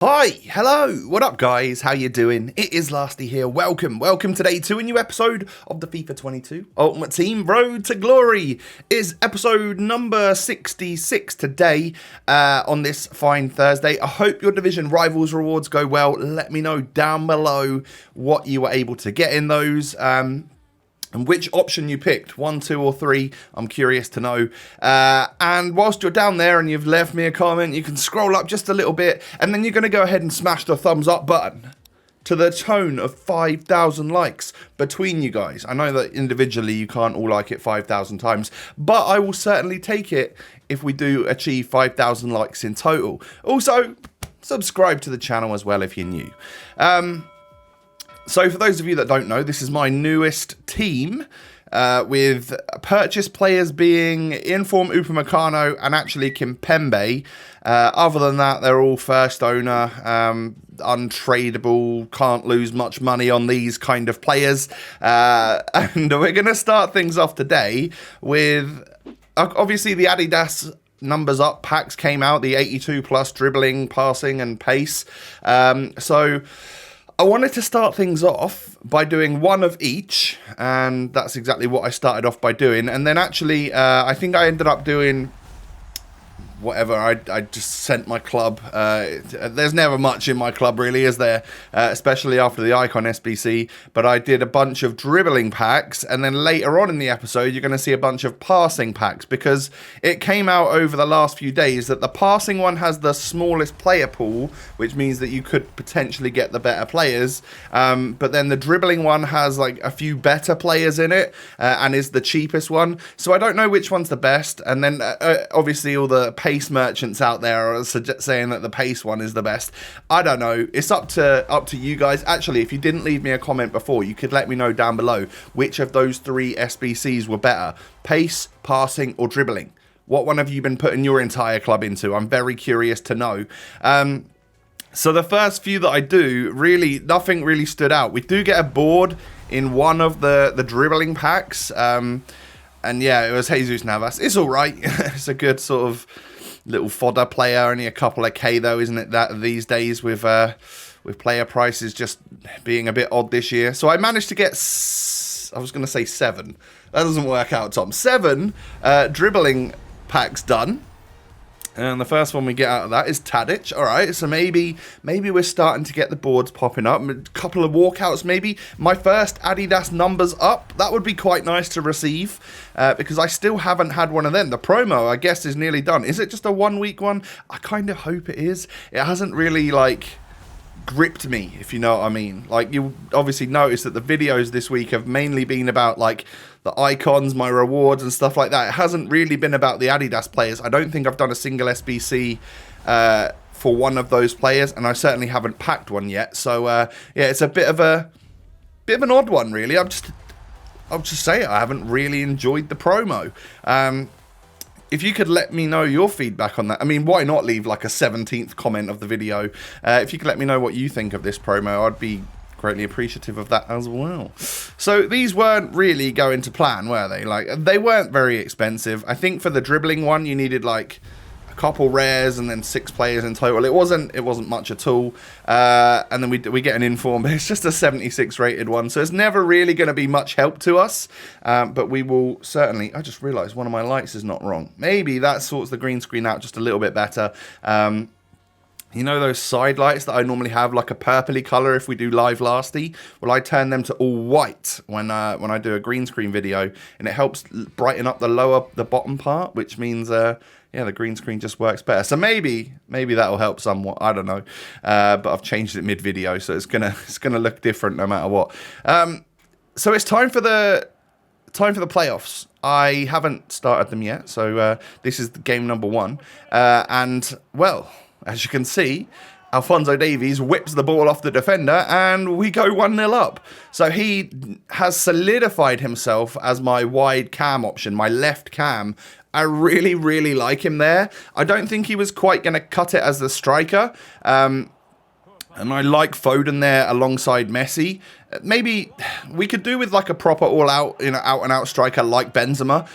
Hi, hello, what up guys, how you doing? It is Lasty here, welcome today to a new episode of the FIFA 22 Ultimate Team Road to Glory. It is episode number 66 today on this fine Thursday. I hope your division rivals rewards go well. Let me know down below what you were able to get in those. And which option you picked, 1, 2 or 3, I'm curious to know. And whilst you're down there and you've left me a comment, you can scroll up just a little bit and then you're going to go ahead and smash the thumbs up button to the tone of 5,000 likes between you guys. I know that individually you can't all like it 5,000 times, but I will certainly take it if we do achieve 5,000 likes in total. Also, subscribe to the channel as well if you're new. So for those of you that don't know, this is my newest team with purchase players being Inform, Upamecano and actually Kimpembe. Other than that, they're all first owner, untradeable, can't lose much money on these kind of players. And we're going to start things off today with, obviously, the Adidas numbers up packs came out, the 82 plus dribbling, passing and pace. So I wanted to start things off by doing one of each, and that's exactly what I started off by doing. And then actually, I think I ended up doing whatever. I just sent my club. There's never much in my club really, is there? Especially after the Icon SBC. But I did a bunch of dribbling packs, and then later on in the episode, you're going to see a bunch of passing packs, because it came out over the last few days that the passing one has the smallest player pool, which means that you could potentially get the better players. But then the dribbling one has like a few better players in it, and is the cheapest one. So I don't know which one's the best. And then obviously all the pace merchants out there are saying that the pace one is the best. I don't know. It's up to you guys. Actually, if you didn't leave me a comment before, you could let me know down below which of those 3 SBCs were better: pace, passing, or dribbling. What one have you been putting your entire club into? I'm very curious to know. So the first few that I do, really, nothing really stood out. We do get a board in one of the dribbling packs. And yeah, it was Jesus Navas. It's all right. It's a good sort of little fodder player. Only a couple of K though, isn't it? That these days with player prices just being a bit odd this year. So I managed to get, I was going to say 7. That doesn't work out, Tom. 7 dribbling packs done. And the first one we get out of that is Tadic. All right, so maybe we're starting to get the boards popping up. A couple of walkouts, maybe. My first Adidas numbers up. That would be quite nice to receive, because I still haven't had one of them. The promo, I guess, is nearly done. Is it just a 1-week one? I kind of hope it is. It hasn't really, like, gripped me, if you know what I mean. Like, you obviously notice that the videos this week have mainly been about, like, the icons, my rewards and stuff like that. It hasn't really been about the Adidas players. I don't think I've done a single SBC for one of those players, and I certainly haven't packed one yet. So yeah, it's a bit of an odd one, really. I'll just say it. I haven't really enjoyed the promo. If you could let me know your feedback on that. I mean, why not leave like a 17th comment of the video? If you could let me know what you think of this promo, I'd be greatly appreciative of that as well. So these weren't really going to plan, were they? Like, they weren't very expensive. I think for the dribbling one, you needed like a couple rares and then 6 players in total. It wasn't much at all. And then we get an Inform, but it's just a 76 rated one, so it's never really going to be much help to us. But we will certainly. I just realised one of my lights is not wrong. Maybe that sorts the green screen out just a little bit better. You know those side lights that I normally have like a purpley colour if we do live Lasty? Well, I turn them to all white when I do a green screen video, and it helps brighten up the bottom part, which means yeah, the green screen just works better. So maybe that'll help somewhat. I don't know, but I've changed it mid video, so it's gonna look different no matter what. So it's time for the playoffs. I haven't started them yet, so this is game number 1, and well, as you can see, Alphonso Davies whips the ball off the defender and we go 1-0 up. So he has solidified himself as my wide cam option, my left cam. I really, really like him there. I don't think he was quite going to cut it as the striker. And I like Foden there alongside Messi. Maybe we could do with like a proper all-out, out-and-out striker like Benzema,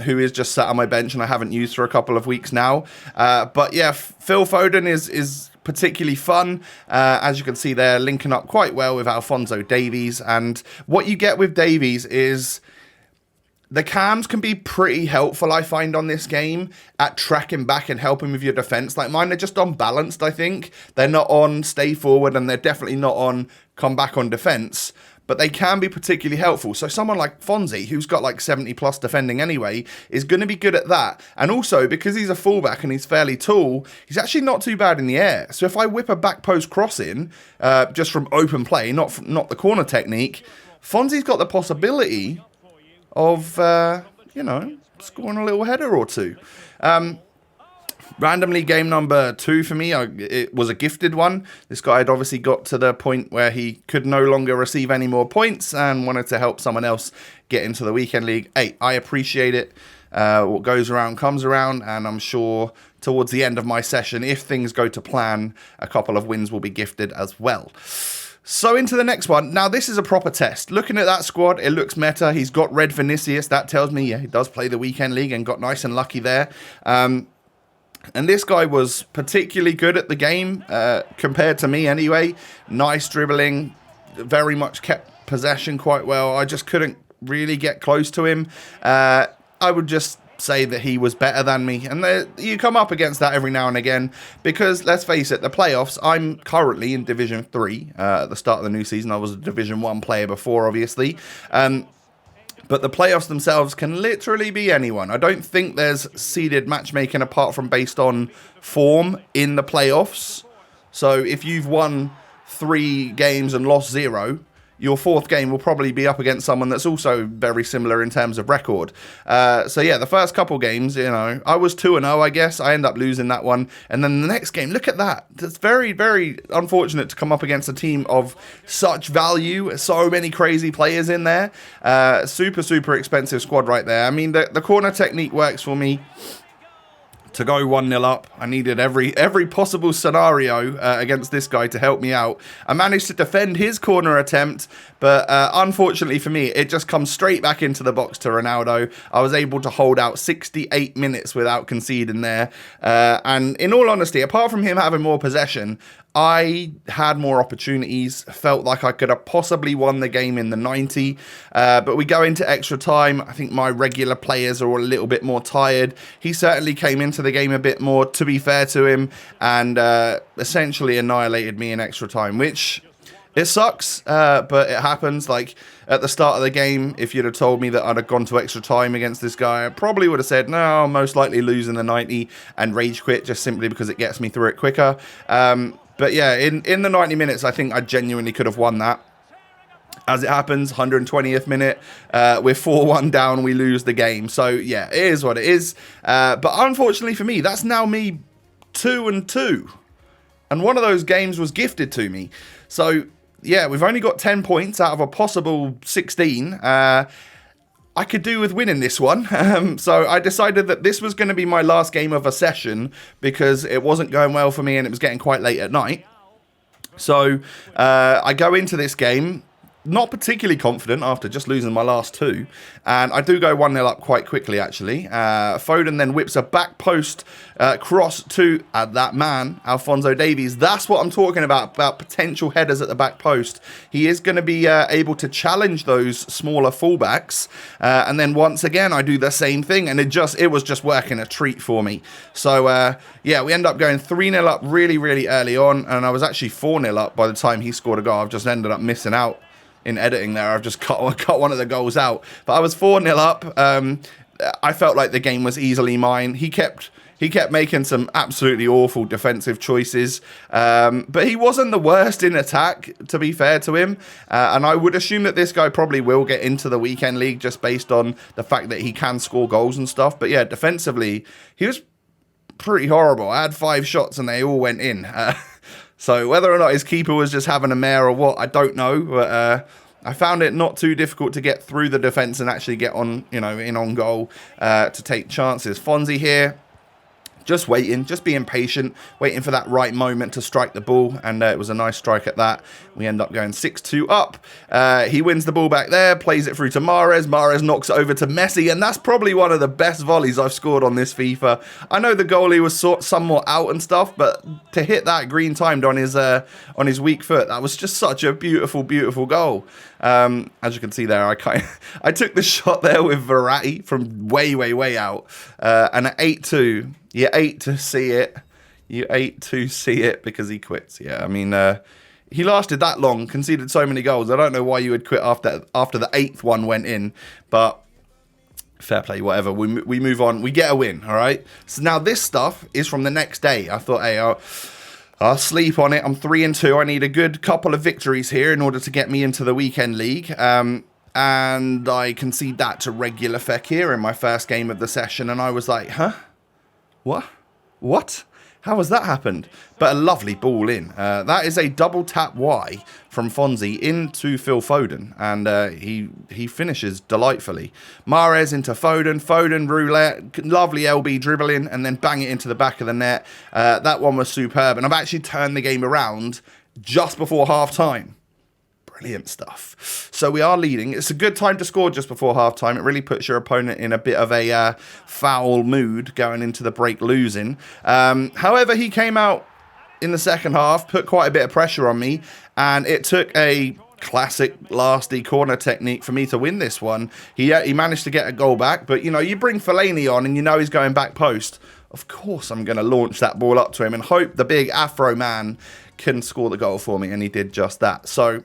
who is just sat on my bench and I haven't used for a couple of weeks now. But yeah, Phil Foden is particularly fun. As you can see, they're linking up quite well with Alphonso Davies. And what you get with Davies is the cams can be pretty helpful, I find, on this game at tracking back and helping with your defense. Like, mine are just unbalanced, I think. They're not on stay forward, and they're definitely not on come back on defense. But they can be particularly helpful. So someone like Fonzie, who's got like 70 plus defending anyway, is going to be good at that. And also, because he's a fullback and he's fairly tall, he's actually not too bad in the air. So if I whip a back post cross in, just from open play, not the corner technique, Fonzie's got the possibility of, you know, scoring a little header or two. Randomly, game number 2 for me, it was a gifted one. This guy had obviously got to the point where he could no longer receive any more points and wanted to help someone else get into the weekend league. Hey, I appreciate it. What goes around comes around, and I'm sure towards the end of my session, if things go to plan, a couple of wins will be gifted as well. So into the next one. Now, this is a proper test. Looking at that squad, it looks meta. He's got Red Vinicius. That tells me, yeah, he does play the weekend league and got nice and lucky there. And this guy was particularly good at the game, compared to me anyway. Nice dribbling, very much kept possession quite well. I just couldn't really get close to him. I would just say that he was better than me. And you come up against that every now and again, because let's face it, the playoffs, I'm currently in Division 3 at the start of the new season. I was a Division 1 player before, obviously. But the playoffs themselves can literally be anyone. I don't think there's seeded matchmaking apart from based on form in the playoffs. So if you've won 3 games and lost 0, your 4th game will probably be up against someone that's also very similar in terms of record. So yeah, the first couple games, you know, I was 2-0, I guess. I end up losing that one. And then the next game, look at that. It's very, very unfortunate to come up against a team of such value. So many crazy players in there. Super, super expensive squad right there. I mean, the corner technique works for me. To go 1-0 up, I needed every possible scenario against this guy to help me out. I managed to defend his corner attempt, but unfortunately for me, it just comes straight back into the box to Ronaldo. I was able to hold out 68 minutes without conceding there. And in all honesty, apart from him having more possession, I had more opportunities, felt like I could have possibly won the game in the 90, but we go into extra time. I think my regular players are a little bit more tired. He certainly came into the game a bit more, to be fair to him, and essentially annihilated me in extra time, which it sucks, but it happens. Like, at the start of the game, if you'd have told me that I'd have gone to extra time against this guy, I probably would have said, no, I'll most likely lose in the 90 and rage quit just simply because it gets me through it quicker. But yeah, in the 90 minutes, I think I genuinely could have won that. As it happens, 120th minute, we're 4-1 down, we lose the game. So yeah, it is what it is. But unfortunately for me, that's now me 2-2. And one of those games was gifted to me. So yeah, we've only got 10 points out of a possible 16. I could do with winning this one. So I decided that this was going to be my last game of a session because it wasn't going well for me and it was getting quite late at night. So I go into this game not particularly confident after just losing my last 2. And I do go 1-0 up quite quickly, actually. Foden then whips a back post cross to that man, Alphonso Davies. That's what I'm talking about potential headers at the back post. He is going to be able to challenge those smaller fullbacks. And then once again, I do the same thing. And it was just working a treat for me. So, yeah, we end up going 3-0 up really, really early on. And I was actually 4-0 up by the time he scored a goal. I've just ended up missing out. In editing there, I've just cut one of the goals out. But I was 4-0 up. I felt like the game was easily mine. He kept making some absolutely awful defensive choices. But he wasn't the worst in attack, to be fair to him. And I would assume that this guy probably will get into the weekend league just based on the fact that he can score goals and stuff. But yeah, defensively, he was pretty horrible. I had 5 shots and they all went in. So whether or not his keeper was just having a mare or what, I don't know. But I found it not too difficult to get through the defence and actually get on, in on goal to take chances. Fonzie here Just waiting, just being patient, waiting for that right moment to strike the ball, and it was a nice strike at that. We end up going 6-2 up. He wins the ball back there, plays it through to Mahrez. Mahrez knocks it over to Messi, and that's probably one of the best volleys I've scored on this FIFA. I know the goalie was somewhat out and stuff, but to hit that green timed on his weak foot, that was just such a beautiful, beautiful goal. As you can see there, I took the shot there with Verratti from way, way, way out, and at 8-2. You ate to see it. You ate to see it because he quits. Yeah, I mean, he lasted that long, conceded so many goals. I don't know why you would quit after the 8th one went in, but fair play, whatever. We move on. We get a win, all right? So now this stuff is from the next day. I thought, hey, I'll sleep on it. I'm 3-2. I need a good couple of victories here in order to get me into the weekend league. And I concede that to regular Fekir in my first game of the session, and I was like, huh? What? How has that happened? But a lovely ball in. That is a double tap Y from Fonzie into Phil Foden. And he finishes delightfully. Mahrez into Foden. Foden, roulette. Lovely LB dribbling. And then bang it into the back of the net. That one was superb. And I've actually turned the game around just before half-time. Brilliant stuff. So we are leading. It's a good time to score just before halftime. It really puts your opponent in a bit of a foul mood going into the break losing. However, he came out in the second half, put quite a bit of pressure on me, and it took a classic lasty corner technique for me to win this one. He managed to get a goal back, but, you know, you bring Fellaini on and you know he's going back post. Of course I'm going to launch that ball up to him and hope the big Afro man can score the goal for me, and he did just that. So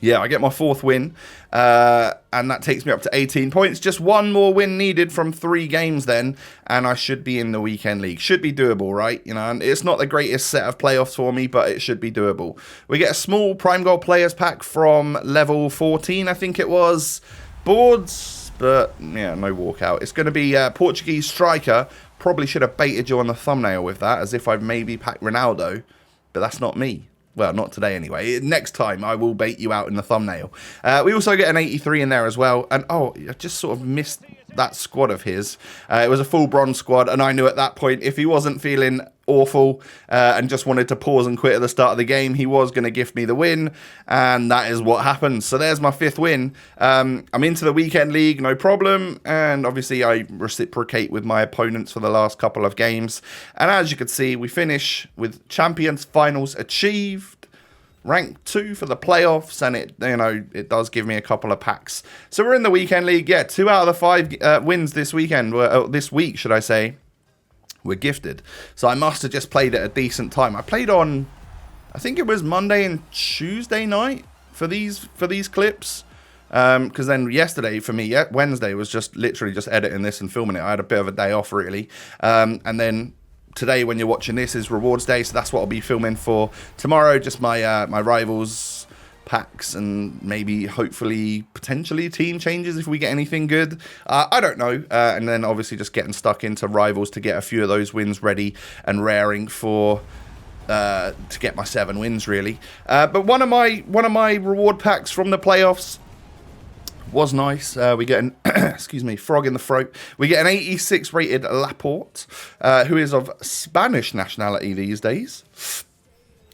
yeah, I get my 4th win, and that takes me up to 18 points. Just one more win needed from 3 games then, and I should be in the weekend league. Should be doable, right? You know, and it's not the greatest set of playoffs for me, but it should be doable. We get a small Prime Gold Players pack from level 14, I think it was. Boards, but yeah, no walkout. It's going to be Portuguese striker. Probably should have baited you on the thumbnail with that, as if I've maybe packed Ronaldo, but that's not me. Well, not today anyway. Next time I will bait you out in the thumbnail. We also get an 83 in there as well. And oh, I just sort of missed that squad of his. It was a full bronze squad, and I knew at that point if he wasn't feeling awful and just wanted to pause and quit at the start of the game, he was going to gift me the win, and that is what happened. So there's my 5th win. I'm into the weekend league, no problem, and obviously I reciprocate with my opponents for the last couple of games, and as you can see, we finish with Champions Finals achieved. Rank 2 for the playoffs, and it does give me a couple of packs. So we're in the weekend league. Yeah, 2 out of the 5 wins this weekend, this week, should I say, were gifted. So I must have just played at a decent time. I played on, I think it was Monday and Tuesday night for these clips. Because then yesterday for me, Wednesday was just literally just editing this and filming it. I had a bit of a day off really, and then today when you're watching this is rewards day, so that's what I'll be filming for tomorrow. Just my my rivals packs and maybe hopefully potentially team changes if we get anything good. I don't know. And then obviously just getting stuck into rivals to get a few of those wins ready and raring for to get my 7 wins really. But one of my reward packs from the playoffs was nice. We get an excuse me, frog in the throat. We get an 86 rated Laporte, who is of Spanish nationality these days.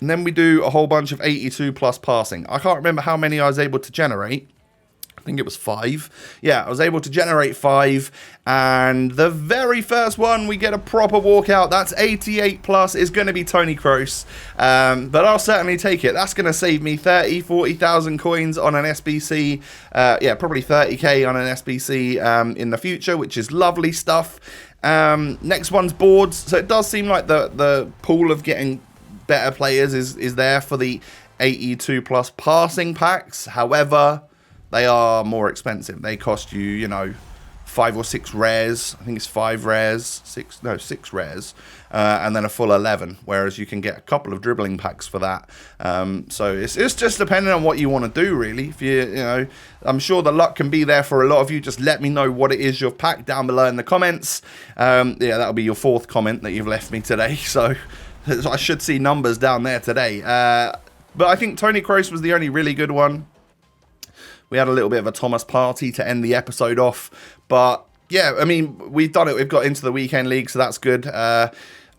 And then we do a whole bunch of 82 plus passing. I can't remember how many I was able to generate. I think it was 5. Yeah, I was able to generate 5. And the very first one, we get a proper walkout. That's 88 plus. Is going to be Toni Kroos. But I'll certainly take it. That's going to save me 30, 40,000 coins on an SBC. Yeah, probably 30k on an SBC in the future, which is lovely stuff. Next one's boards. So it does seem like the pool of getting better players is there for the 82 plus passing packs. However, they are more expensive. They cost you, 5 or 6 rares. I think it's 5 rares, 6 rares, and then a full 11. Whereas you can get a couple of dribbling packs for that. So it's just depending on what you want to do, really. If I'm sure the luck can be there for a lot of you. Just let me know what it is you've packed down below in the comments. Yeah, that'll be your 4th comment that you've left me today. So I should see numbers down there today. But I think Toni Kroos was the only really good one. We had a little bit of a Thomas party to end the episode off, but Yeah, I mean, we've done it. We've got into the weekend league, so that's good. I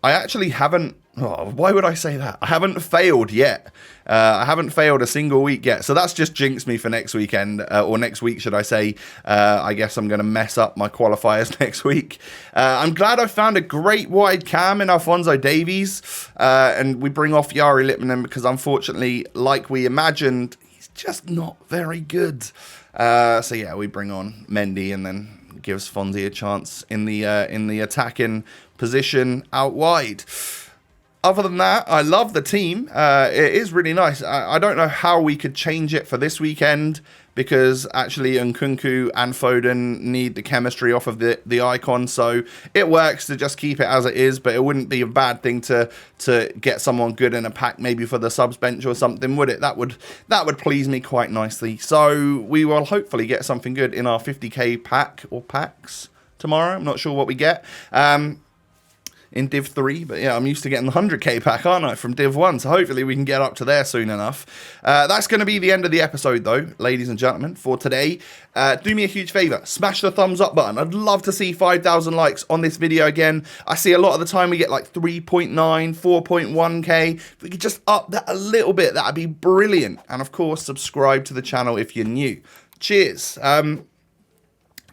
actually haven't... Oh, why would I say that? I haven't failed yet. I haven't failed a single week yet. So that's just jinxed me for next weekend, or next week, should I say. I guess I'm going to mess up my qualifiers next week. I'm glad I found a great wide cam in Alphonso Davies. And we bring off Yari Lippmann because, unfortunately, like we imagined, he's just not very good. So, yeah, we bring on Mendy and then gives Fonzie a chance in the attacking position out wide. Other than that, I love the team. It is really nice. I don't know how we could change it for this weekend because actually Nkunku and Foden need the chemistry off of the icon. So it works to just keep it as it is, but it wouldn't be a bad thing to get someone good in a pack, maybe for the subs bench or something, would it? That would please me quite nicely. So we will hopefully get something good in our 50k pack or packs tomorrow. I'm not sure what we get. In Div 3, but yeah, I'm used to getting the 100k pack, aren't I, from Div 1, so hopefully we can get up to there soon enough. That's going to be the end of the episode, though, ladies and gentlemen, for today. Do me a huge favour, smash the thumbs up button. I'd love to see 5,000 likes on this video again. I see a lot of the time we get like 3.9, 4.1k. If we could just up that a little bit, that'd be brilliant. And of course, subscribe to the channel if you're new. Cheers.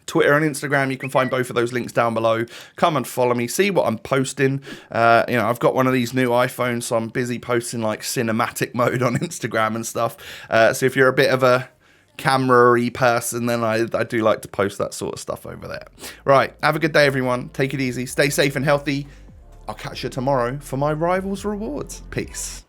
Twitter and Instagram, you can find both of those links down below. Come and follow me, see what I'm posting. I've got one of these new iPhones, so I'm busy posting like cinematic mode on Instagram and stuff. So if you're a bit of a camera-y person, then I do like to post that sort of stuff over there. Right, have a good day, everyone. Take it easy, stay safe and healthy. I'll catch you tomorrow for my Rivals rewards. Peace.